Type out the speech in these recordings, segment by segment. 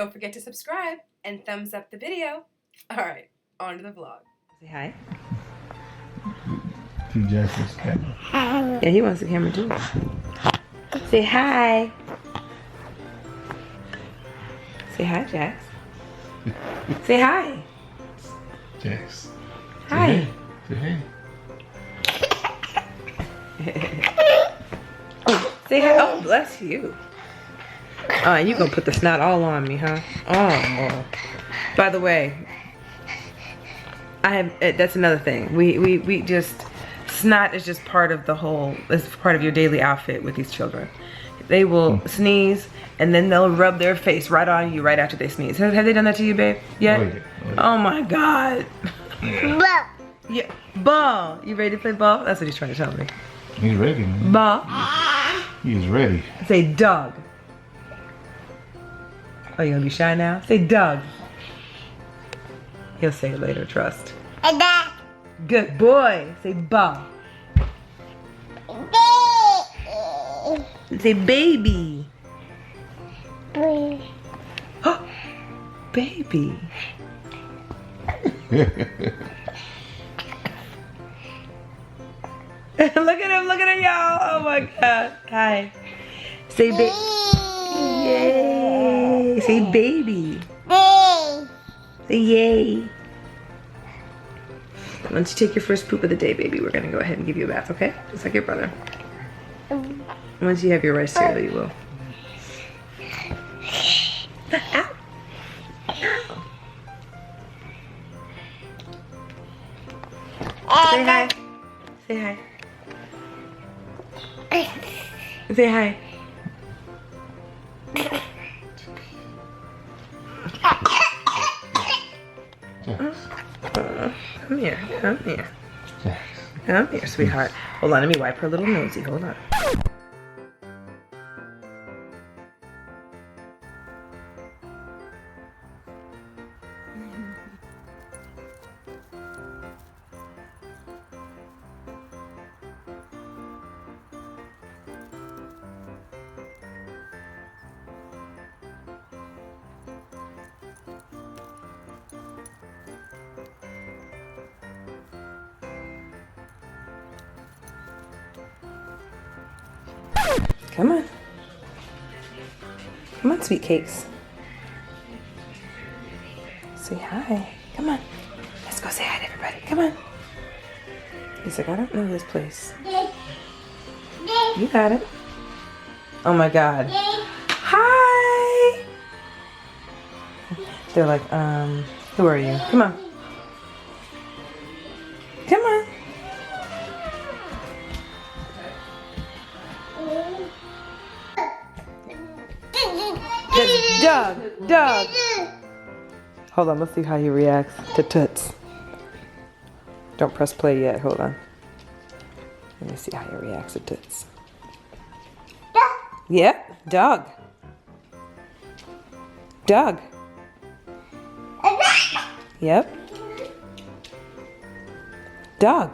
Don't forget to subscribe and thumbs up the video. Alright, on to the vlog. Say hi. To Jaxson's camera. Yeah, he wants the camera too. Say hi. Say hi, Jax. Say hi. Jax. Hi. Say hey. Say hi. Oh, bless you. Oh, you gonna put the snot all on me, huh? Oh. By the way, that's another thing. We just, snot is just part of the whole, it's part of your daily outfit with these children. They will sneeze and then they'll rub their face right on you right after they sneeze. Have they done that to you, babe? Yet? Oh, yeah. Oh my God. Yeah. Yeah. Ball. You ready to play ball? That's what he's trying to tell me. He's ready, man. Ball. He's ready. Say dog. Oh, you gonna be shy now? Say dog. He'll say it later, trust. Good boy. Say ball. Say baby. Baby. Look at y'all. Oh my God. Hi. Say baby. Yay. Say baby. Say yay. Once you take your first poop of the day, baby, we're gonna go ahead and give you a bath, okay? Just like your brother. Once you have your rice cereal, you will. Ow. Say hi. Say hi. Say hi. Come here. Come here. Come here, sweetheart. Hold on, let me wipe her little nosy. Hold on. Come on. Come on, sweet cakes. Say hi. Come on. Let's go say hi to everybody. Come on. He's like, I don't know this place. You got it. Oh my God. Hi. They're like, who are you? Come on. Come on. Doug. Hold on, let's see how he reacts to Toots. Don't press play yet, hold on. Let me see how he reacts to Toots. Yep, Doug. Doug. Yep. Doug.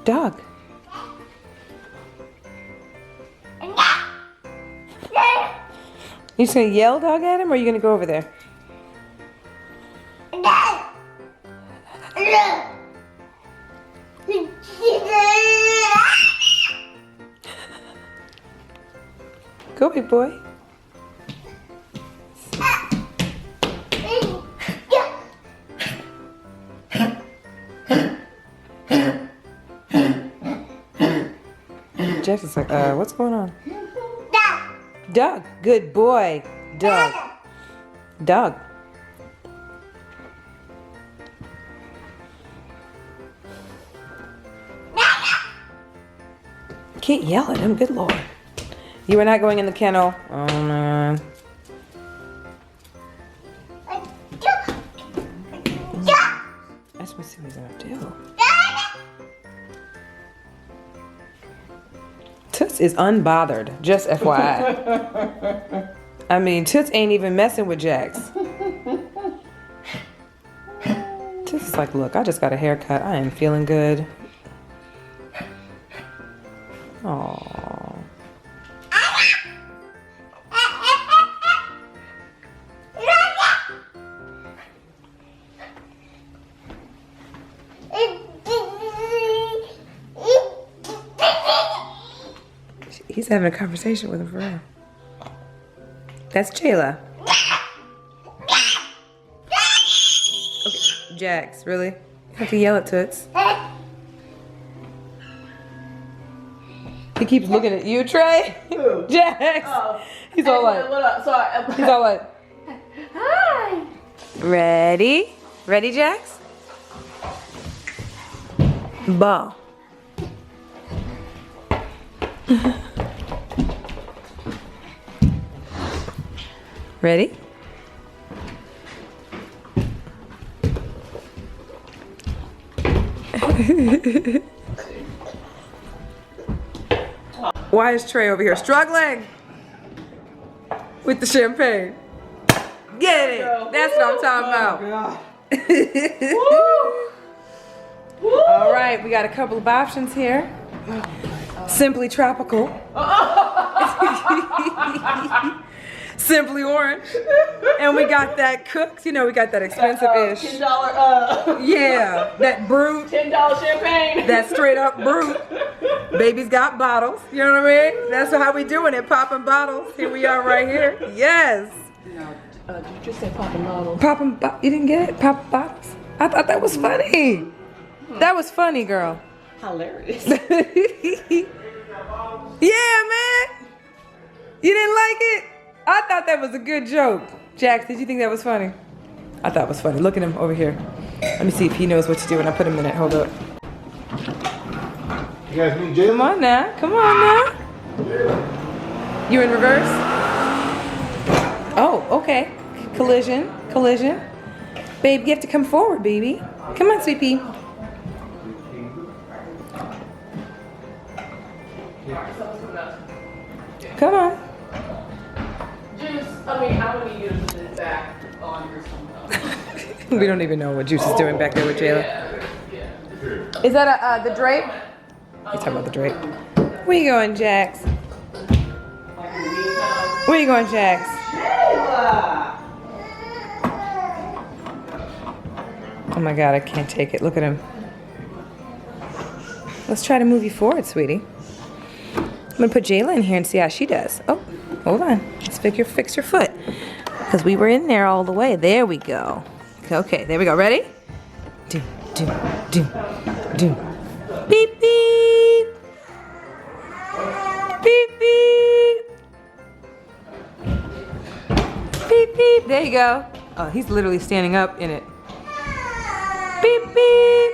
Doug. You just gonna yell dog at him or are you gonna go over there? Go, big boy. Jackson's like, what's going on? Doug, good boy. Doug. Doug. Can't yell at him, good Lord. You are not going in the kennel. Oh man. I just want to see what he's gonna do. Toots is unbothered, just FYI. I mean, Toots ain't even messing with Jax. Toots is like, look, I just got a haircut. I am feeling good. Aww. He's having a conversation with him for real. That's Jayla. Okay, Jax, really? You have to yell at Toots. He keeps looking at you, Trey. Who? Jax. Oh. He's all like. What up? Sorry. He's all like. Hi. Ready? Ready, Jax? Ball. Ready? Why is Trey over here struggling with the champagne? Get it. That's what I'm talking about. All right, we got a couple of options here. Simply tropical. Simply orange. And we got that cooked. You know, we got that expensive-ish. $10. Yeah, that brute. $10 champagne. That straight up brute. Baby's got bottles. You know what I mean? That's how we doing it. Popping bottles. Here we are right here. Yes. No, did you just say popping bottles? Popping you didn't get it? Popping bottles? I thought that was funny. That was funny, girl. Hilarious. Yeah, man. You didn't like it? I thought that was a good joke. Jax, did you think that was funny? I thought it was funny. Look at him over here. Let me see if he knows what to do when I put him in it. Hold up. You guys meet Jayla? Come on now. Come on now. You in reverse? Oh, okay. Collision. Collision. Babe, you have to come forward, baby. Come on, sweet pea. Come on. Juice, I mean, how many years is it back on your son? We don't even know what Juice is doing back there with Jayla. Yeah. Is that the drape? He's talking about the drape. Where you going, Jax? Where you going, Jax? Oh my God, I can't take it. Look at him. Let's try to move you forward, sweetie. I'm gonna put Jayla in here and see how she does. Oh, hold on. Let's fix your foot. Because we were in there all the way. There we go. Okay, there we go. Ready? Do, do, do, do. Beep, beep. Beep, beep. Beep, beep. There you go. Oh, he's literally standing up in it. Beep, beep.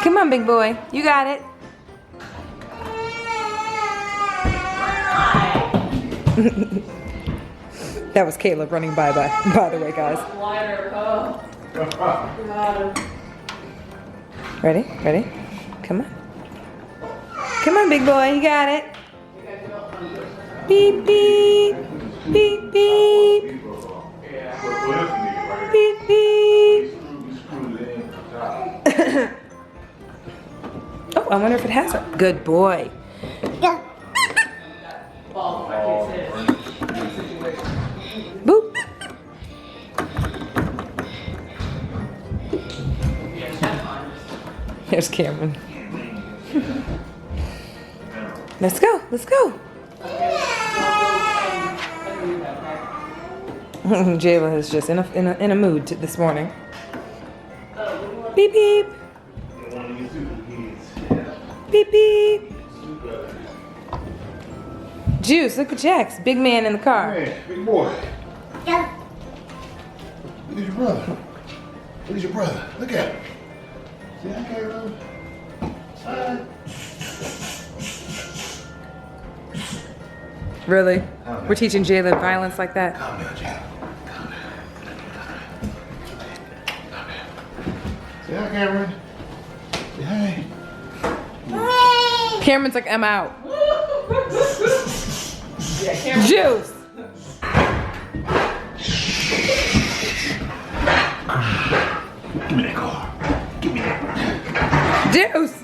Come on, big boy. You got it. That was Caleb running by the way, guys. Ready? Ready? Come on. Come on, big boy. You got it. Beep, beep. Beep, beep. Beep, beep. Oh, I wonder if it has it. Good boy. Boop. There's Cameron. Let's go. Let's go. Jayla is just in a mood this morning. Beep beep. Beep beep. Juice, look at Jax, big man in the car. Hey, big boy. Look at your brother. Look at your brother. Look at him. See that camera? Really? We're teaching Jayla violence like that? Calm down, Jayla. Calm down. Calm down. See that, Cameron? Say hi. Cameron's like, I'm out. Yeah, Cameron. Juice. Give me that car. Give me that. Juice.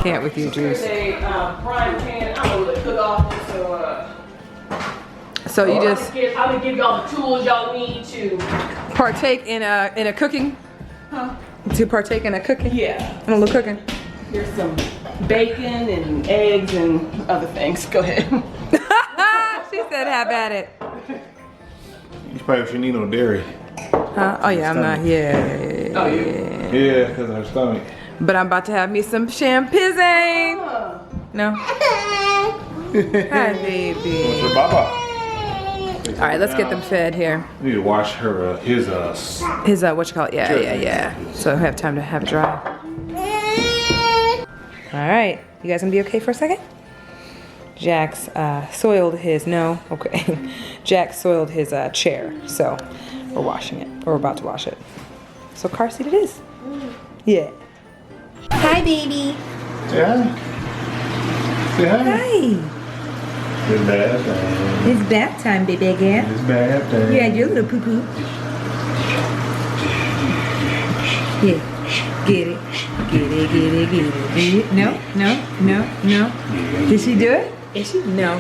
Can't with you, Juice. There's a frying pan. I don't know what to cook off. So you just I'm gonna give y'all the tools y'all need to partake in a cooking? Huh? To partake in a cooking? Yeah. In a little cooking? Here's some bacon and eggs and other things. Go ahead. She said, have at it. You probably she need no dairy. Huh? Oh yeah, I'm not. Yeah. Oh, you? Yeah, because of her stomach. But I'm about to have me some champagne. No. Hi, baby. What's her baba? All right, let's get them fed here. We need to wash her his His what you call it? Yeah. So I have time to have it dry. All right, you guys gonna be okay for a second? Jax soiled his Jax soiled his chair, so we're washing it. Or we're about to wash it. So car seat it is. Yeah. Hi, baby. Say hi. Say hi. Hi. It's bath time. It's bath time, baby girl. It's bath time. You had your little poo-poo. Yeah. Get it. Get it, get it, get it. Get it. No. Did she do it? Is she? No.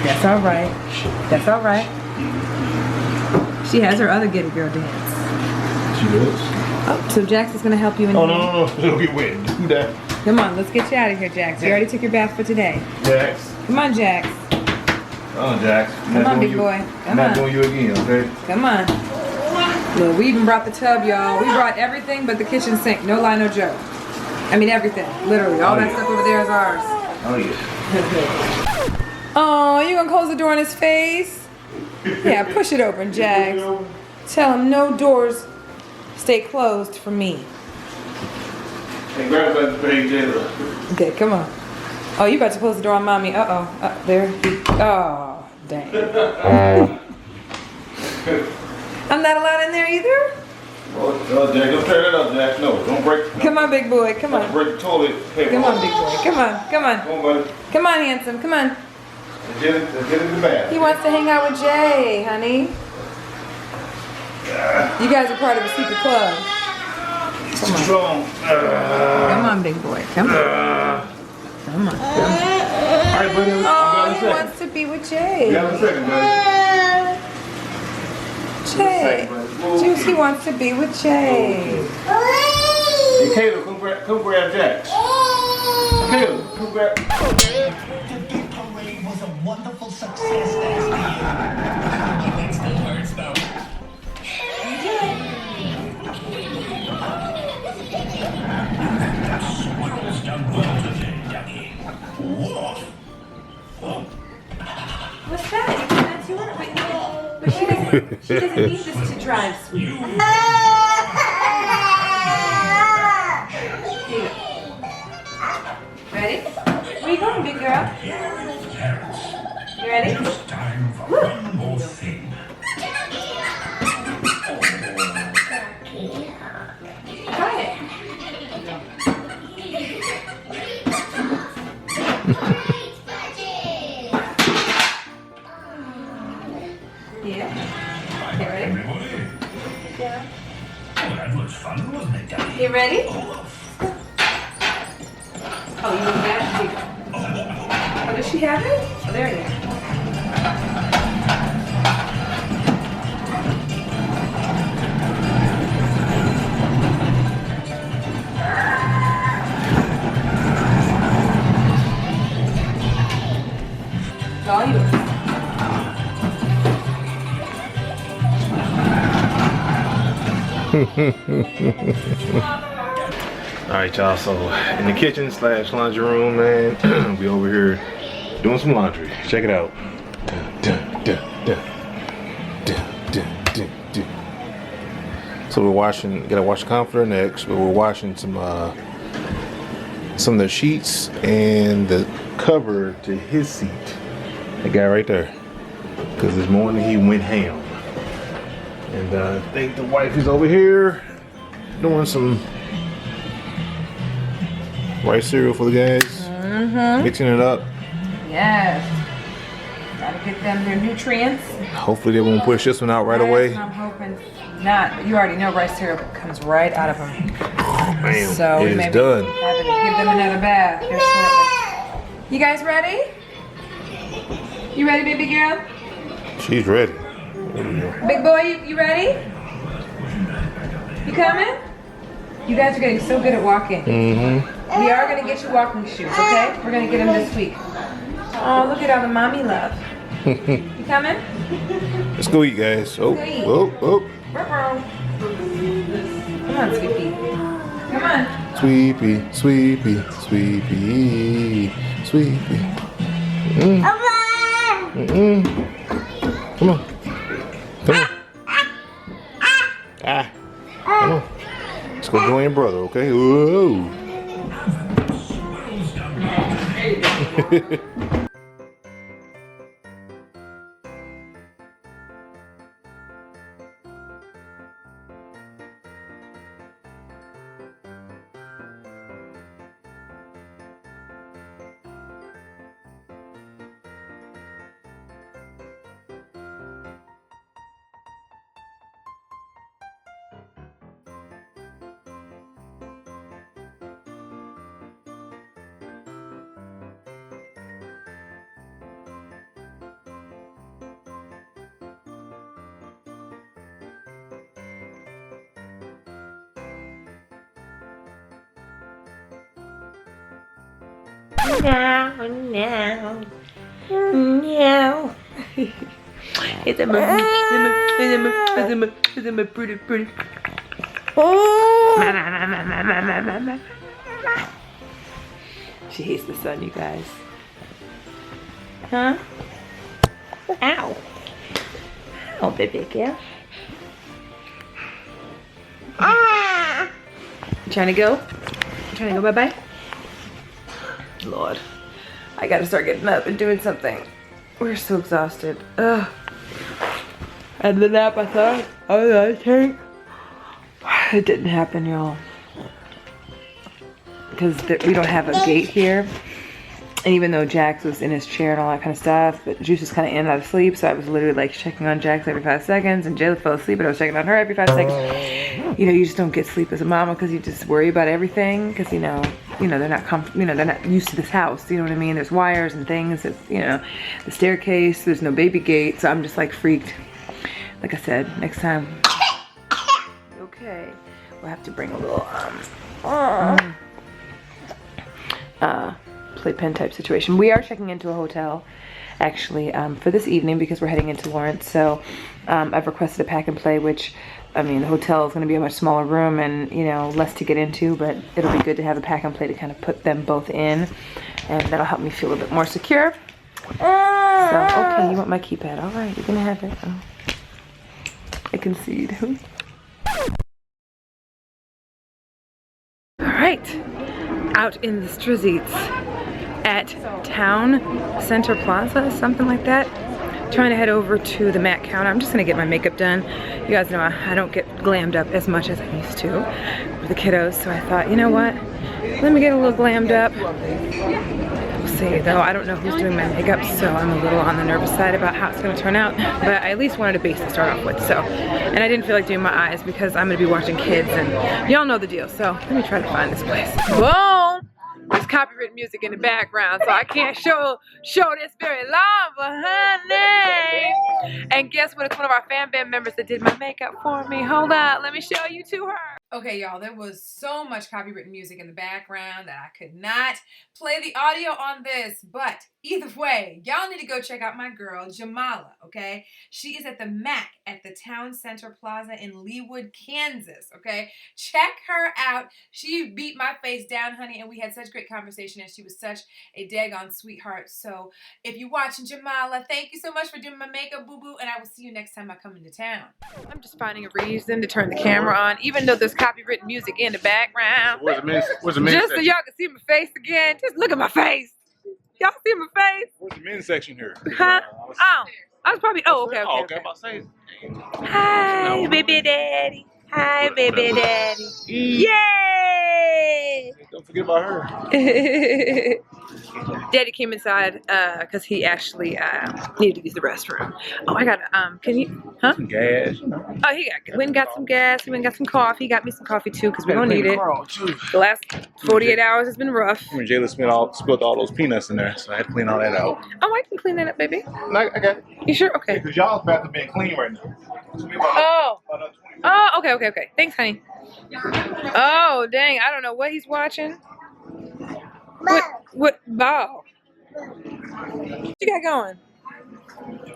That's all right. That's all right. She has her other get it girl dance. She does. Oh, so Jax is gonna help you in Oh, here. no. It'll get wet. Do that. Come on, let's get you out of here, Jax. You already took your bath for today. Jax. Come on, Jax. Oh, Jax. Come on, big boy. Come on. Not doing you again, okay? Come on. Look, we even brought the tub, y'all. We brought everything but the kitchen sink. No lie, no joke. I mean, everything. Literally. All that stuff over there is ours. Oh, yeah. Oh, you gonna close the door in his face? Yeah, push it open, Jax. Tell him no doors stay closed for me. Hey, grab that page, Jayla. Okay, come on. Oh, you about to close the door on mommy. Uh-oh. There. Oh, dang. I'm not allowed in there either? Oh, Jack, don't tear that up, Jack. No, don't break. Come on, big boy. Come Don't on. break the toilet. Hey, Come on, big boy. Come on. Come on. Come on, buddy. Come on, handsome. Come on. Let's get in the bath. He wants to hang out with Jay, honey. You guys are part of a secret club. Come on. Strong. Come on, big boy. Come on. Come on. All right, buddy. Oh, he wants to be with Jay. You have a second, buddy. Jay. Juicy wants to be with Jay. Hey, Caleb, come grab Jax. Caleb, come grab. The big parade was a wonderful success last year. That still hurts though. The squirrel's done well today, Ducky. Woof. What's that? That's yours. But she doesn't need this to drive, sweetie. Ready? Where you going, big girl? You ready? Just time for one more thing. Try it. Yeah. Okay, ready? Everybody? Yeah. Oh, that was fun, wasn't it, Ducky? You ready? Oh, Oh, you want that? Oh, does she have it? Oh, there it is. It's all yours. Alright, y'all, so in the kitchen / laundry room, man, we over here doing some laundry. Check it out. So we're washing, gotta wash the comforter next, but we're washing some of the sheets and the cover to his seat. That guy right there. Because this morning he went ham. And I think the wife is over here doing some rice cereal for the guys. Mixing it up. Yes. Gotta get them their nutrients. Hopefully they won't push this one out right away. I'm hoping not. You already know rice cereal comes right out of them. Bam. So we It may is done. have to give them another bath here shortly. You guys ready? You ready, baby girl? She's ready. Big boy, you ready? You coming? You guys are getting so good at walking. Mm-hmm. We are gonna get you walking shoes, okay? We're gonna get them this week. Oh, look at all the mommy love. You coming? Let's go eat, guys. Oh, Let's go eat. oh, oh. Come on, Sweepy. Come on. Sweepy, sweepy, sweepy, sweepy. Come on. Come on. Ah. Come on. Let's go join your brother, okay? Whoa. No. It's a pretty. She hates the sun, you guys. Huh? Ow. Oh, baby girl. You trying to go? You trying to go bye-bye? Lord. I gotta start getting up and doing something. We're so exhausted. Ugh. And the nap I thought I was gonna take. It didn't happen, y'all. Because we don't have a gate here. And even though Jax was in his chair and all that kind of stuff, but Juice was kind of in and out of sleep, so I was literally like checking on Jax every 5 seconds, and Jayla fell asleep, but I was checking on her every 5 seconds. You know, you just don't get sleep as a mama because you just worry about everything, because you know they're not used to this house. You know what I mean? There's wires and things. It's, you know, the staircase. There's no baby gate, so I'm just like freaked. Like I said, next time. Okay, we'll have to bring a little playpen type situation. We are checking into a hotel actually for this evening because we're heading into Lawrence. So I've requested a pack and play, which I mean the hotel is going to be a much smaller room and, you know, less to get into, but it'll be good to have a pack and play to kind of put them both in, and that'll help me feel a bit more secure. So okay, you want my keypad? All right, you're gonna have it. Oh. I concede. All right, out in the streets at Town Center Plaza, something like that. Trying to head over to the MAC counter. I'm just gonna get my makeup done. You guys know I don't get glammed up as much as I used to with the kiddos, so I thought, you know what? Let me get a little glammed up. We'll see, though. I don't know who's doing my makeup, so I'm a little on the nervous side about how it's gonna turn out, but I at least wanted a base to start off with, so. And I didn't feel like doing my eyes because I'm gonna be watching kids, and y'all know the deal, so let me try to find this place. Boom! There's copyrighted music in the background, so I can't show this very long, but honey. And guess what? It's one of our fan band members that did my makeup for me. Hold on, let me show you to her. Okay, y'all, there was so much copywritten music in the background that I could not play the audio on this, but either way, y'all need to go check out my girl, Jamala, okay? She is at the MAC at the Town Center Plaza in Leawood, Kansas, okay? Check her out. She beat my face down, honey, and we had such great conversation, and she was such a daggone sweetheart. So if you're watching, Jamala, thank you so much for doing my makeup, boo-boo, and I will see you next time I come into town. I'm just finding a reason to turn the camera on, even though there's copywritten music in the background. Where's the men's just so y'all can see my face again. Just look at my face. Y'all see my face? Where's the men's section here? Huh? Oh, I was probably, okay. Okay, about to say. Hi, baby daddy. Hi, baby daddy. Yay! Don't forget about her. Daddy came inside because he actually needed to use the restroom. Oh, I got can you, huh? Some gas. Oh, he went and got some gas. He went and got some coffee. He got me some coffee too because we're gonna need it. The last 48 hours has been rough. I mean, Jayla spilled all those peanuts in there, so I had to clean all that out. Oh, I can clean that up, baby. No, I got it. You sure? Okay. Because y'all's bathroom being clean right now. Oh. About 20 Oh, okay, okay, okay. Thanks, honey. Oh, dang. I don't know what he's watching. What ball? What you got going?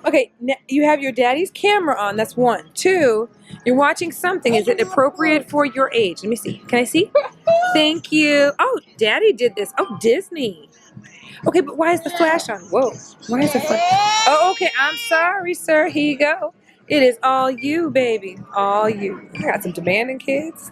Okay, you have your daddy's camera on. That's one. Two, you're watching something. Is it appropriate for your age? Let me see. Can I see? Thank you. Oh, daddy did this. Oh, Disney. Okay, but why is the flash on? Whoa. Why is the flash? Oh, okay. I'm sorry, sir. Here you go. It is all you, baby. All you. I got some demanding kids.